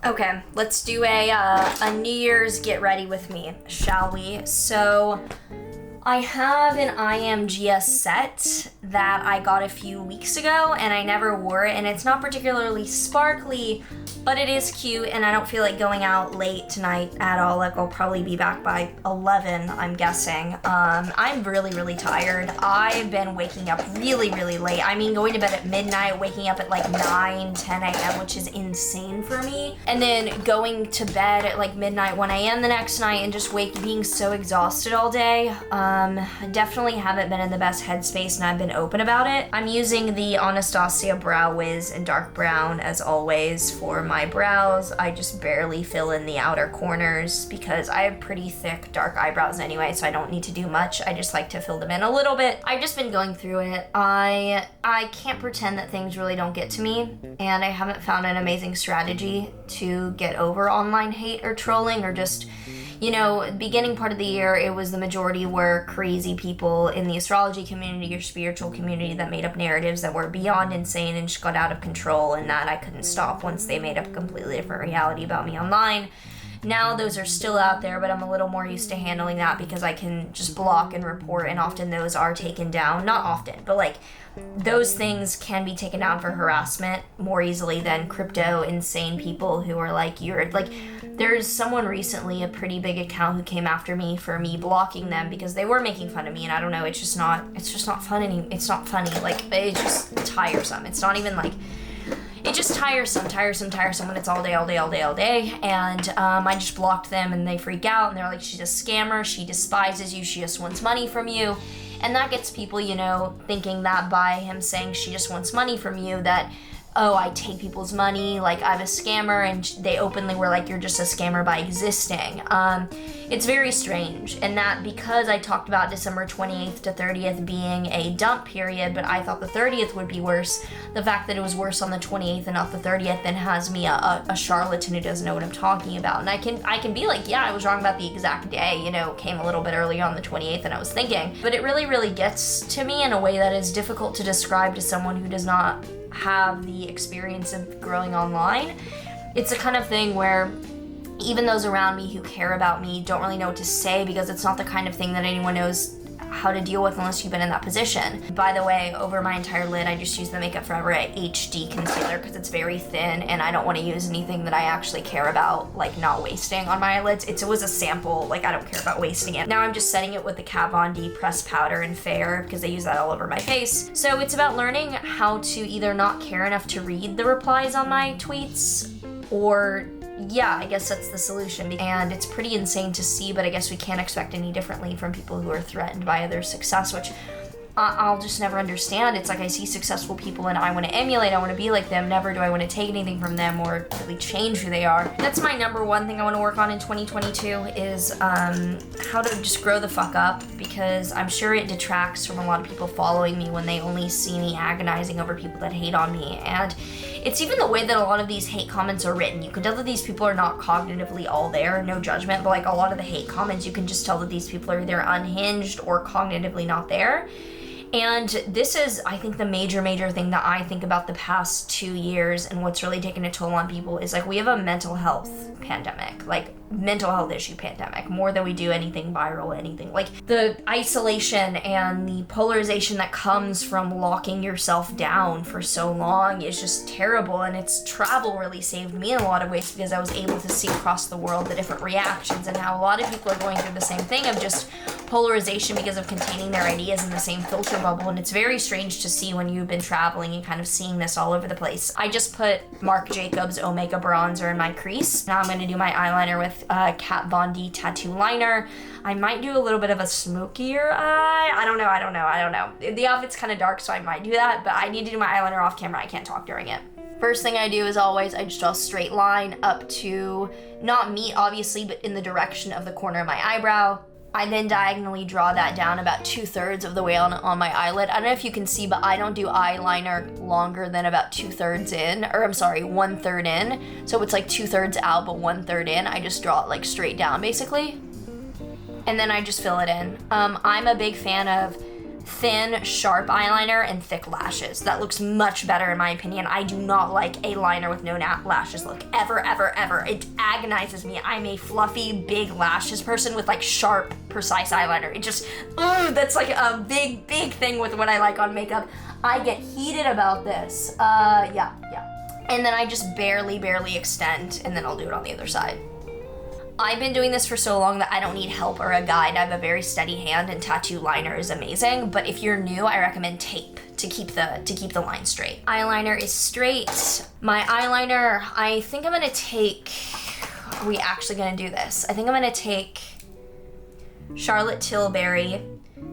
Okay, let's do a New Year's get ready with me, shall we? So I have an IMGS set that I got a few weeks ago and I never wore it, and it's not particularly sparkly, but it is cute, and I don't feel like going out late tonight at all. Like, I'll probably be back by 11, I'm guessing. I'm really tired. I've been waking up really late. I mean, going to bed at midnight, waking up at like 9, 10 a.m., which is insane for me. And then going to bed at like midnight, 1 a.m. the next night, and just being so exhausted all day. I definitely haven't been in the best headspace, and I've been open about it. I'm using the Anastasia Brow Wiz in dark brown as always for my brows. I just barely fill in the outer corners because I have pretty thick dark eyebrows anyway, so I don't need to do much. I just like to fill them in a little bit. I've just been going through it. I can't pretend that things really don't get to me, and I haven't found an amazing strategy to get over online hate or trolling, or just, you know, beginning part of the year, it was the majority were crazy people in the astrology community or spiritual community that made up narratives that were beyond insane and just got out of control, and that I couldn't stop once they made up a completely different reality about me online. Now those are still out there, but I'm a little more used to handling that because I can just block and report, and often those are taken down. Not often, but like those things can be taken down for harassment more easily than crypto insane people who are like, you're like, there's someone recently, a pretty big account, who came after me for me blocking them because they were making fun of me, and I don't know, it's just not fun anymore. It's not funny. Like, it's just tiresome. It's not even like, it's just tiresome when it's all day. And I just blocked them, and they freak out, and they're like, she's a scammer, she despises you, she just wants money from you. And that gets people, you know, thinking that by him saying she just wants money from you, that, oh, I take people's money, like I'm a scammer, and they openly were like, you're just a scammer by existing. It's very strange, and that because I talked about December 28th to 30th being a dump period, but I thought the 30th would be worse, the fact that it was worse on the 28th and not the 30th then has me a charlatan who doesn't know what I'm talking about. And I can be like, yeah, I was wrong about the exact day, you know, came a little bit earlier on the 28th than I was thinking, but it really gets to me in a way that is difficult to describe to someone who does not have the experience of growing online. It's the kind of thing where even those around me who care about me don't really know what to say, because it's not the kind of thing that anyone knows how to deal with unless you've been in that position. By the way, over my entire lid, I just use the Makeup Forever HD concealer because it's very thin, and I don't want to use anything that I actually care about, like not wasting on my eyelids. It was a sample, like I don't care about wasting it. Now I'm just setting it with the Kat Von D pressed powder in Fair because I use that all over my face. So it's about learning how to either not care enough to read the replies on my tweets, or yeah, I guess that's the solution. And it's pretty insane to see, but I guess we can't expect any differently from people who are threatened by their success, which I'll just never understand. It's like I see successful people and I want to emulate, I want to be like them. Never do I want to take anything from them or really change who they are. That's my number one thing I want to work on in 2022 is how to just grow the fuck up, because I'm sure it detracts from a lot of people following me when they only see me agonizing over people that hate on me. And it's even the way that a lot of these hate comments are written. You can tell that these people are not cognitively all there, no judgment, but like a lot of the hate comments, you can just tell that these people are either unhinged or cognitively not there. And this is, I think, the major thing that I think about the past 2 years and what's really taken a toll on people is like we have a mental health pandemic, like mental health issue pandemic, more than we do anything viral, anything. Like the isolation and the polarization that comes from locking yourself down for so long is just terrible. And it's travel really saved me in a lot of ways because I was able to see across the world the different reactions and how a lot of people are going through the same thing of just polarization because of containing their ideas in the same filter bubble. And it's very strange to see when you've been traveling and kind of seeing this all over the place. I just put Marc Jacobs Omega bronzer in my crease. Now I'm going to do my eyeliner with Kat Von D tattoo liner. I might do a little bit of a smokier eye. I don't know. The outfit's kind of dark, so I might do that, but I need to do my eyeliner off camera. I can't talk during it. First thing I do is always, I just draw a straight line up to, not meet obviously, but in the direction of the corner of my eyebrow. I then diagonally draw that down about 2/3 of the way on my eyelid. I don't know if you can see, but I don't do eyeliner longer than about 2/3 in, or I'm sorry, 1/3 in. So it's like 2/3 out, but 1/3 in. I just draw it like straight down basically. And then I just fill it in. I'm a big fan of thin, sharp eyeliner and thick lashes. That looks much better in my opinion. I do not like a liner with no lashes look, ever, ever, ever. It agonizes me. I'm a fluffy, big lashes person with like sharp, precise eyeliner. It just, that's like a big, big thing with what I like on makeup. I get heated about this. Yeah. And then I just barely extend, and then I'll do it on the other side. I've been doing this for so long that I don't need help or a guide. I have a very steady hand, and tattoo liner is amazing. But if you're new, I recommend tape to keep the line straight. Eyeliner is straight. My eyeliner, I think I'm gonna take, are we actually gonna do this? I think I'm gonna take Charlotte Tilbury.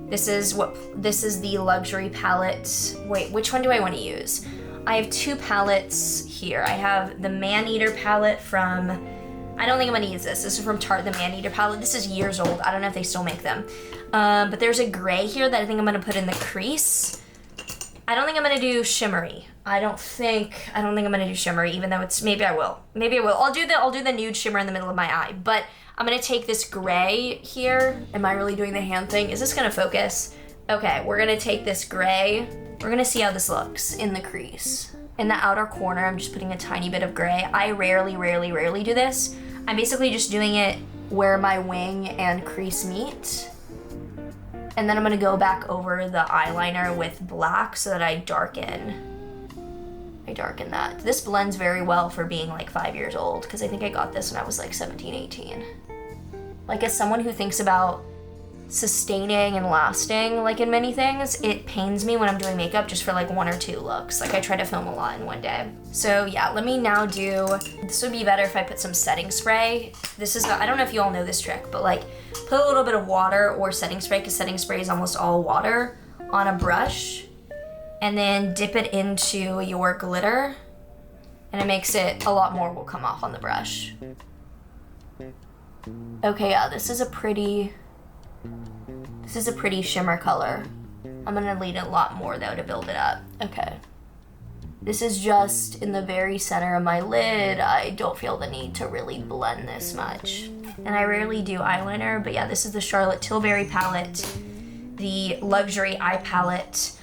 This is the luxury palette. Wait, which one do I want to use? I have two palettes here. I have the Man-Eater palette from, I don't think I'm gonna use this. This is from Tarte, the Man-Eater palette. This is years old. I don't know if they still make them. But there's a gray here that I think I'm gonna put in the crease. I don't think I'm gonna do shimmery. I don't think I'm gonna do shimmery, even though it's, maybe I will. I'll do the nude shimmer in the middle of my eye, but I'm gonna take this gray here. Am I really doing the hand thing? Is this gonna focus? Okay, we're gonna take this gray. We're gonna see how this looks in the crease. In the outer corner, I'm just putting a tiny bit of gray. I rarely do this. I'm basically just doing it where my wing and crease meet. And then I'm gonna go back over the eyeliner with black so that I darken that. This blends very well for being like 5 years old, because I think I got this when I was like 17, 18. Like, as someone who thinks about sustaining and lasting, like in many things, it pains me when I'm doing makeup just for like 1 or 2 looks. Like, I try to film a lot in one day. So yeah, let me now do, this would be better if I put some setting spray. This is, I don't know if you all know this trick, but like put a little bit of water or setting spray, because setting spray is almost all water, on a brush, and then dip it into your glitter, and it makes it, a lot more will come off on the brush. Okay, yeah, this is a pretty shimmer color. I'm gonna need a lot more though to build it up. Okay. This is just in the very center of my lid. I don't feel the need to really blend this much. And I rarely do eyeliner, but yeah, this is the Charlotte Tilbury palette, the luxury eye palette.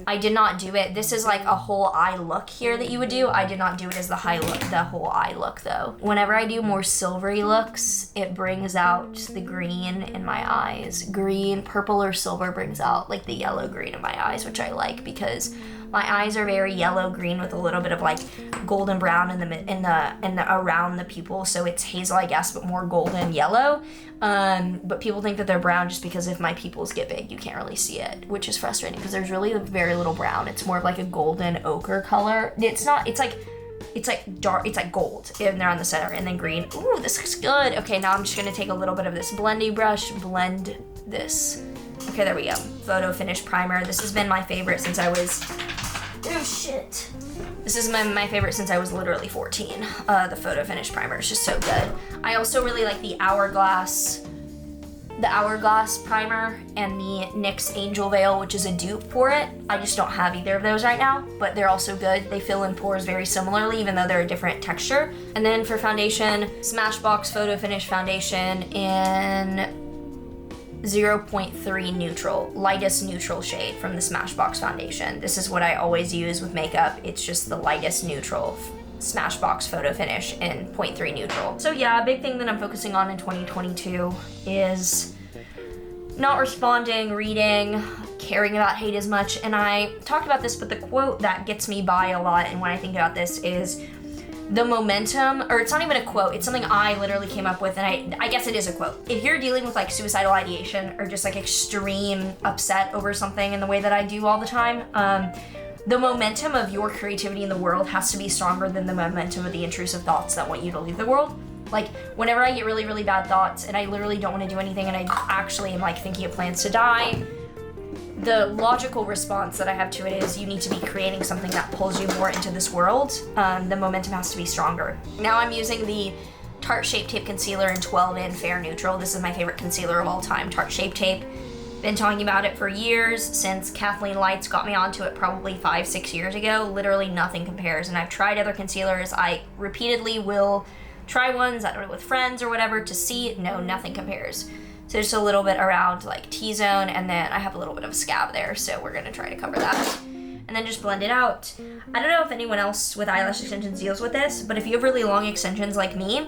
I did not do it. This is like a whole eye look here that you would do. I did not do it as the whole eye look though. Whenever I do more silvery looks, it brings out the green in my eyes. Green, purple or silver brings out like the yellow green in my eyes, which I like because my eyes are very yellow green with a little bit of like golden brown in the around the pupil. So it's hazel, I guess, but more golden yellow. But people think that they're brown just because if my pupils get big, you can't really see it, which is frustrating because there's really very little brown. It's more of like a golden ochre color. It's like dark, it's like gold, and they're on the center, and then green. Ooh, this looks good. Okay, now I'm just gonna take a little bit of this blendy brush, blend this. Okay, there we go. Photo Finish Primer. This has been my favorite since I was, oh shit. This is my favorite since I was literally 14. The Photo Finish Primer is just so good. I also really like the Hourglass primer and the NYX Angel Veil, which is a dupe for it. I just don't have either of those right now, but they're also good. They fill in pores very similarly, even though they're a different texture. And then for foundation, Smashbox Photo Finish Foundation in 0.3 neutral, lightest neutral shade from the Smashbox foundation. This is what I always use with makeup. It's just the lightest neutral Smashbox Photo Finish in 0.3 neutral. So yeah, a big thing that I'm focusing on in 2022 is not responding, reading, caring about hate as much. And I talked about this, but the quote that gets me by a lot and when I think about this is the momentum, or it's not even a quote, it's something I literally came up with, and I guess it is a quote. If you're dealing with like suicidal ideation or just like extreme upset over something in the way that I do all the time, the momentum of your creativity in the world has to be stronger than the momentum of the intrusive thoughts that want you to leave the world. Like, whenever I get really, really bad thoughts and I literally don't want to do anything and I actually am like thinking of plans to die, the logical response that I have to it is you need to be creating something that pulls you more into this world. The momentum has to be stronger. Now I'm using the Tarte Shape Tape Concealer in 12 in Fair Neutral. This is my favorite concealer of all time, Tarte Shape Tape. Been talking about it for years, since Kathleen Lights got me onto it probably 5-6 years ago. Literally nothing compares, and I've tried other concealers. I repeatedly will try ones, I don't know, with friends or whatever to see. No, nothing compares. So just a little bit around like T-zone, and then I have a little bit of a scab there, so we're gonna try to cover that. And then just blend it out. I don't know if anyone else with eyelash extensions deals with this, but if you have really long extensions like me,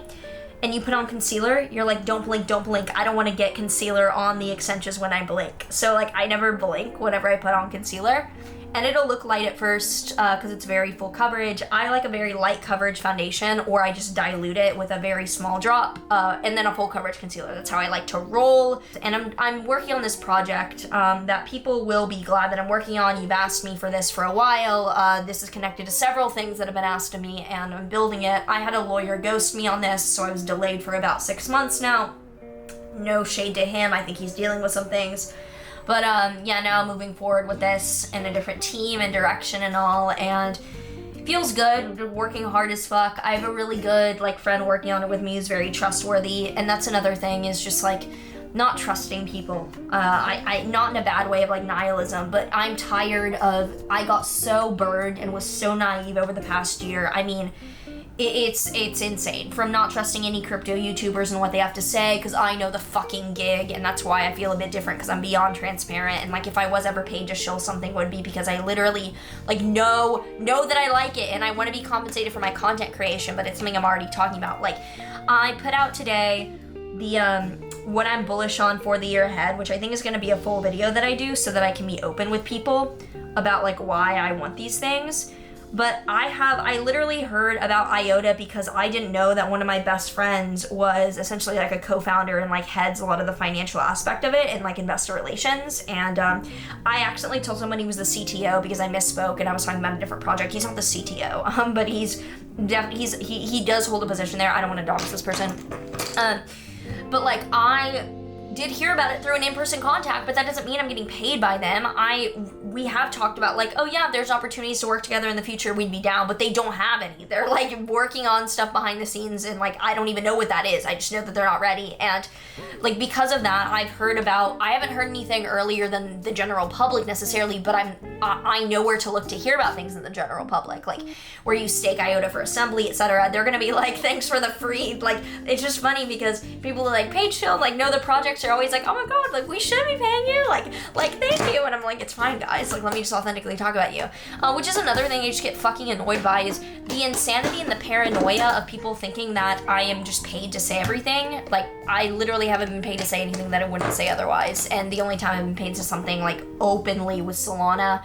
and you put on concealer, you're like, don't blink, don't blink. I don't want to get concealer on the extensions when I blink. So like, I never blink whenever I put on concealer. And it'll look light at first because it's very full coverage. I like a very light coverage foundation, or I just dilute it with a very small drop and then a full coverage concealer. That's how I like to roll. And I'm working on this project that people will be glad that I'm working on. You've asked me for this for a while. This is connected to several things that have been asked of me, and I'm building it. I had a lawyer ghost me on this, so I was delayed for about 6 months now. No shade to him. I think he's dealing with some things. But yeah, now I'm moving forward with this in a different team and direction and all, and it feels good. We're working hard as fuck. I have a really good like friend working on it with me who's very trustworthy, and that's another thing, is just like not trusting people. I not in a bad way of like nihilism, but I'm tired of, I got so burned and was so naive over the past year. I mean, it's insane, from not trusting any crypto YouTubers and what they have to say, because I know the fucking gig, and that's why I feel a bit different, because I'm beyond transparent. And like, if I was ever paid to show something, it would be because I literally like know that I like it and I want to be compensated for my content creation, but it's something I'm already talking about. Like, I put out today the what I'm bullish on for the year ahead, which I think is going to be a full video that I do so that I can be open with people about like why I want these things. But I literally heard about IOTA because I didn't know that one of my best friends was essentially like a co-founder and like heads a lot of the financial aspect of it and like investor relations. And I accidentally told someone he was the CTO because I misspoke and I was talking about a different project. He's not the CTO, but he does hold a position there. I don't want to dox this person. But like, I did hear about it through an in-person contact, but that doesn't mean I'm getting paid by them. We have talked about like, oh yeah, there's opportunities to work together in the future, we'd be down, but they don't have any. They're like working on stuff behind the scenes, and like, I don't even know what that is. I just know that they're not ready. And like, because of that, I haven't heard anything earlier than the general public necessarily, but I know where to look to hear about things in the general public, like where you stake IOTA for assembly, etc. They're gonna be like, thanks for the free. Like, it's just funny because people are like, Paige Chill, like, know the projects are always like, oh my god, like, we should be paying you, like thank you. And I'm like, it's fine guys, like, let me just authentically talk about you. Which is another thing I just get fucking annoyed by, is the insanity and the paranoia of people thinking that I am just paid to say everything. Like, I literally haven't been paid to say anything that I wouldn't say otherwise, and the only time I've been paid to something like openly was Solana.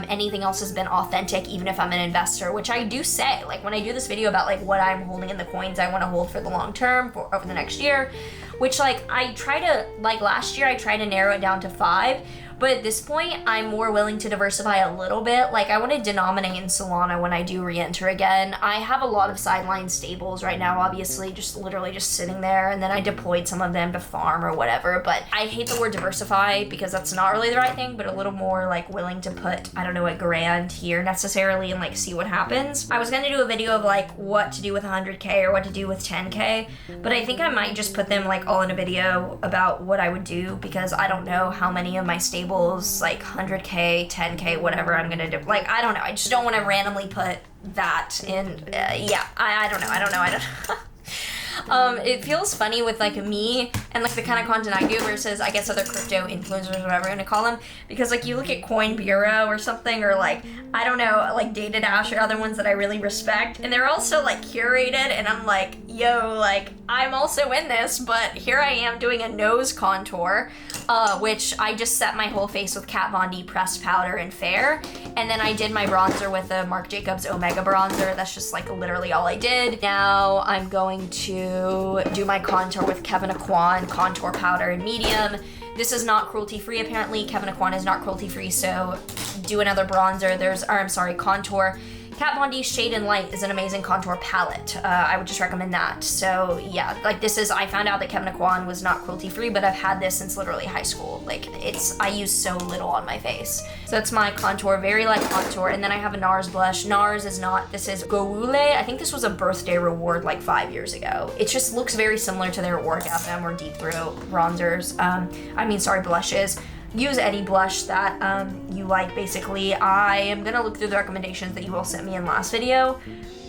Anything else has been authentic, even if I'm an investor, which I do say, like when I do this video about like what I'm holding in the coins I want to hold for the long term for over the next year, which like I try to, like last year I tried to narrow it down to 5, but at this point I'm more willing to diversify a little bit. Like, I want to denominate in Solana when I do re-enter again. I have a lot of sideline stables right now, obviously, just literally just sitting there, and then I deployed some of them to farm or whatever, but I hate the word diversify because that's not really the right thing, but a little more like willing to put, I don't know, $1,000 here necessarily and like see what happens. I was gonna do a video of like what to do with 100K or what to do with 10K, but I think I might just put them like all in a video about what I would do, because I don't know how many of my stables, like 100K, 10K, whatever I'm gonna do. Like, I don't know. I just don't want to randomly put that in. Yeah, I don't know. It feels funny with like me and like the kind of content I do versus I guess other crypto influencers or whatever I'm gonna call them, because like you look at Coin Bureau or something, or like, I don't know, like Data Dash or other ones that I really respect, and they're also like curated, and I'm like, yo, like I'm also in this, but here I am doing a nose contour, which I just set my whole face with Kat Von D pressed powder and Fair, and then I did my bronzer with the Marc Jacobs Omega bronzer. That's just like literally all I did. Now I'm going to do my contour with Kevin Aquan contour powder in medium. This is not cruelty-free apparently. Kevin Aquan is not cruelty-free, so do another bronzer. Contour. Kat Von D Shade and Light is an amazing contour palette. I would just recommend that. So yeah, like this is, I found out that Kevin Aquan was not cruelty free, but I've had this since literally high school. Like I use so little on my face. So that's my contour, very light contour. And then I have a NARS blush. NARS is not, this is Goule. I think this was a birthday reward like 5 years ago. It just looks very similar to their Orgasm or Deep Throat bronzers. Blushes. Use any blush that you like, basically. I am gonna look through the recommendations that you all sent me in last video,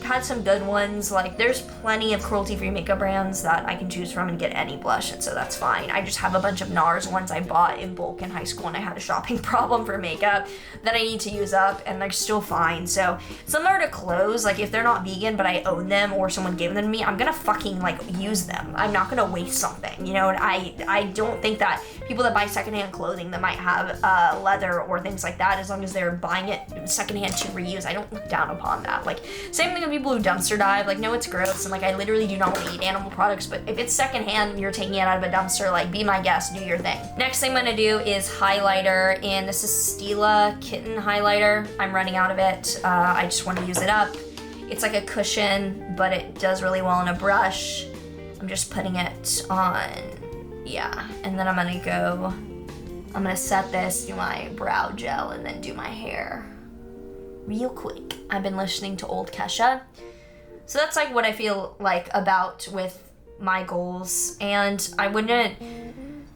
had some good ones. Like, there's plenty of cruelty-free makeup brands that I can choose from and get any blush, and so that's fine. I just have a bunch of NARS ones I bought in bulk in high school, and I had a shopping problem for makeup that I need to use up, and they're still fine. So similar to clothes, like if they're not vegan but I own them or someone gave them to me, I'm gonna fucking like use them. I'm not gonna waste something, you know. And I don't think that people that buy secondhand clothing that might have leather or things like that, as long as they're buying it secondhand to reuse, I don't look down upon that. Like, same thing with people who dumpster dive. Like, no, it's gross, and like I literally do not want to eat animal products, but if it's secondhand and you're taking it out of a dumpster, like, be my guest, do your thing. Next thing I'm gonna do is highlighter, and this is Stila Kitten highlighter. I'm running out of it. I just want to use it up. It's like a cushion, but it does really well on a brush. I'm just putting it on, yeah, and then I'm gonna set this, do my brow gel, and then do my hair real quick. I've been listening to old Kesha. So that's like what I feel like about with my goals. And I wouldn't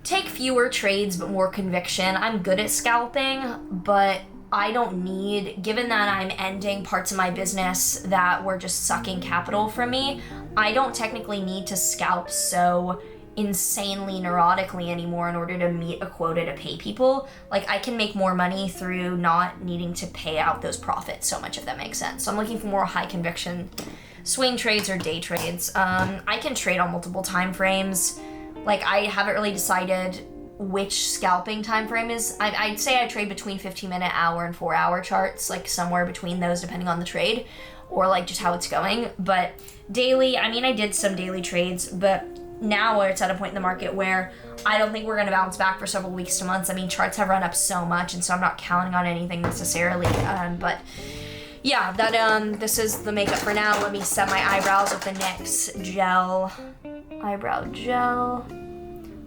take fewer trades, but more conviction. I'm good at scalping, but I don't need, given that I'm ending parts of my business that were just sucking capital from me, I don't technically need to scalp so insanely neurotically anymore in order to meet a quota to pay people. Like, I can make more money through not needing to pay out those profits so much, if that makes sense. So I'm looking for more high conviction swing trades or day trades. I can trade on multiple time frames. Like, I haven't really decided which scalping time frame is. I'd say I trade between 15-minute, hour, and 4-hour charts, like somewhere between those depending on the trade or like just how it's going. But daily, I mean, I did some daily trades, but now it's at a point in the market where I don't think we're going to bounce back for several weeks to months. I mean, charts have run up so much, and so I'm not counting on anything necessarily. But yeah, that this is the makeup for now. Let me set my eyebrows with the NYX gel, eyebrow gel.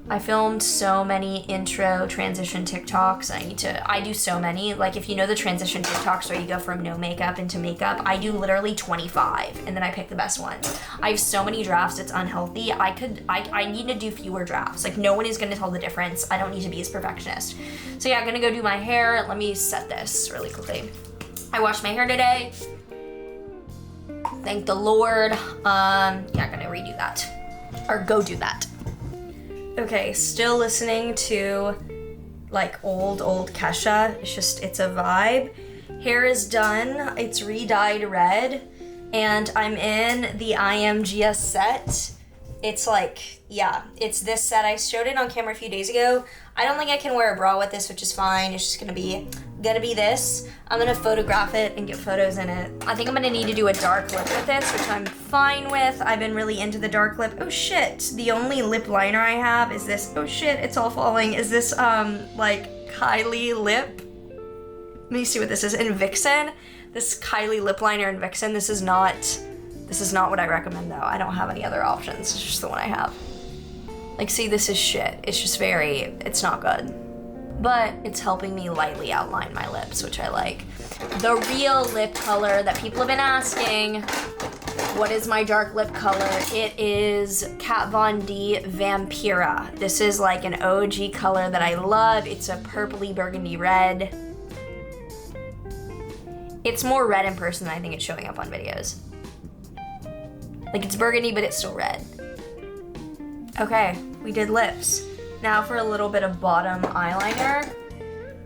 I filmed so many intro transition TikToks. I do so many. Like, if you know the transition TikToks where you go from no makeup into makeup, I do literally 25, and then I pick the best ones. I have so many drafts, it's unhealthy. I need to do fewer drafts. Like, no one is gonna tell the difference. I don't need to be as perfectionist. So yeah, I'm gonna go do my hair. Let me set this really quickly. I washed my hair today. Thank the Lord. Yeah, I'm gonna redo that. Or go do that. Okay, still listening to like old Kesha. It's a vibe. Hair is done. It's re-dyed red, and I'm in the IMGS set. It's like, yeah, it's this set. I showed it on camera a few days ago. I don't think I can wear a bra with this, which is fine. It's just gonna be this. I'm gonna photograph it and get photos in it. I think I'm gonna need to do a dark lip with this, which I'm fine with. I've been really into the dark lip. Oh shit, the only lip liner I have is this. Oh shit, it's all falling. Is this like Kylie lip? Let me see what this is. In Vixen, this Kylie lip liner in Vixen. This is not what I recommend though. I don't have any other options. It's just the one I have. Like, see, this is shit. It's just it's not good. But it's helping me lightly outline my lips, which I like. The real lip color that people have been asking, what is my dark lip color? It is Kat Von D Vampira. This is like an OG color that I love. It's a purpley burgundy red. It's more red in person than I think it's showing up on videos. Like, it's burgundy, but it's still red. Okay, we did lips. Now for a little bit of bottom eyeliner.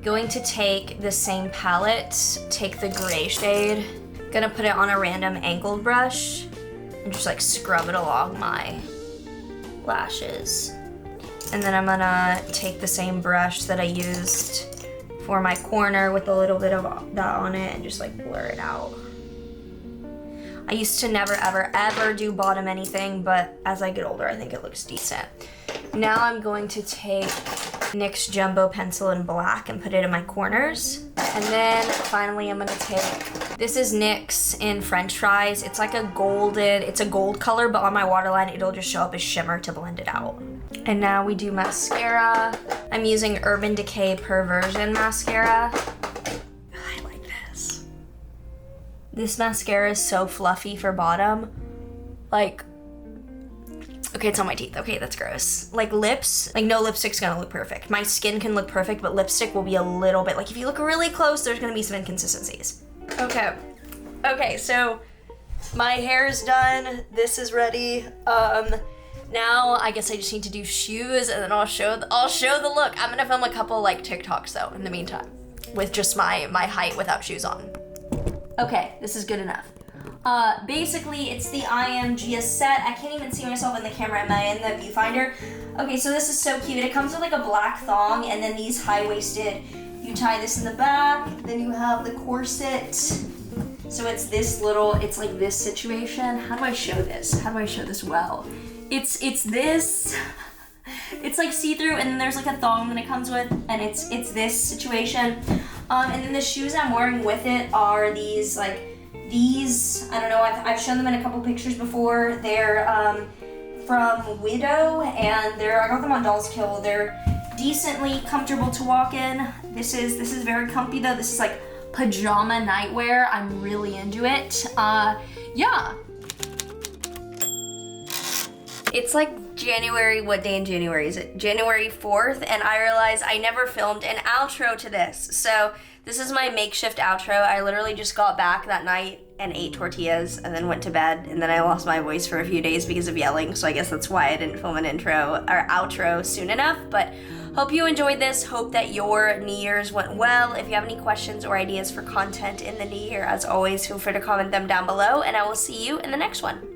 Going to take the same palette, take the gray shade, gonna put it on a random angled brush, and just like scrub it along my lashes. And then I'm gonna take the same brush that I used for my corner with a little bit of that on it and just like blur it out. I used to never ever do bottom anything, but as I get older, I think it looks decent. Now I'm going to take NYX Jumbo Pencil in black and put it in my corners. And then finally I'm gonna take, this is NYX in French Fries. It's like it's a gold color, but on my waterline, it'll just show up as shimmer to blend it out. And now we do mascara. I'm using Urban Decay Perversion mascara. I like this. This mascara is so fluffy for bottom. Like, okay, it's on my teeth. Okay, that's gross. Like lips, like no lipstick's gonna look perfect. My skin can look perfect, but lipstick will be a little bit, like if you look really close, there's gonna be some inconsistencies. Okay, so My hair's done. This is ready. Now I guess I just need to do shoes, and then I'll show the look. I'm gonna film a couple like TikToks though in the meantime, with just my height without shoes on. Okay, this is good enough. Basically it's the IMGS set. I can't even see myself in the camera. Am I in the viewfinder? Okay, so this is so cute. It comes with like a black thong and then these high-waisted. You tie this in the back, then you have the corset. So it's this little, it's like this situation. How do I show this? How do I show this well? It's this. It's like see-through, and then there's like a thong that it comes with, and it's this situation. And then the shoes I'm wearing with it are these, I don't know, I've shown them in a couple pictures before. They're from Widow, and I got them on Dolls Kill. They're decently comfortable to walk in. This is very comfy though. This is like pajama nightwear. I'm really into it. Yeah. It's like January, what day in January is it? January 4th, and I realized I never filmed an outro to this. So this is my makeshift outro. I literally just got back that night and ate tortillas and then went to bed, and then I lost my voice for a few days because of yelling, so I guess that's why I didn't film an intro or outro soon enough. But hope you enjoyed this. Hope that your New Year's went well. If you have any questions or ideas for content in the new year, as always, feel free to comment them down below, and I will see you in the next one.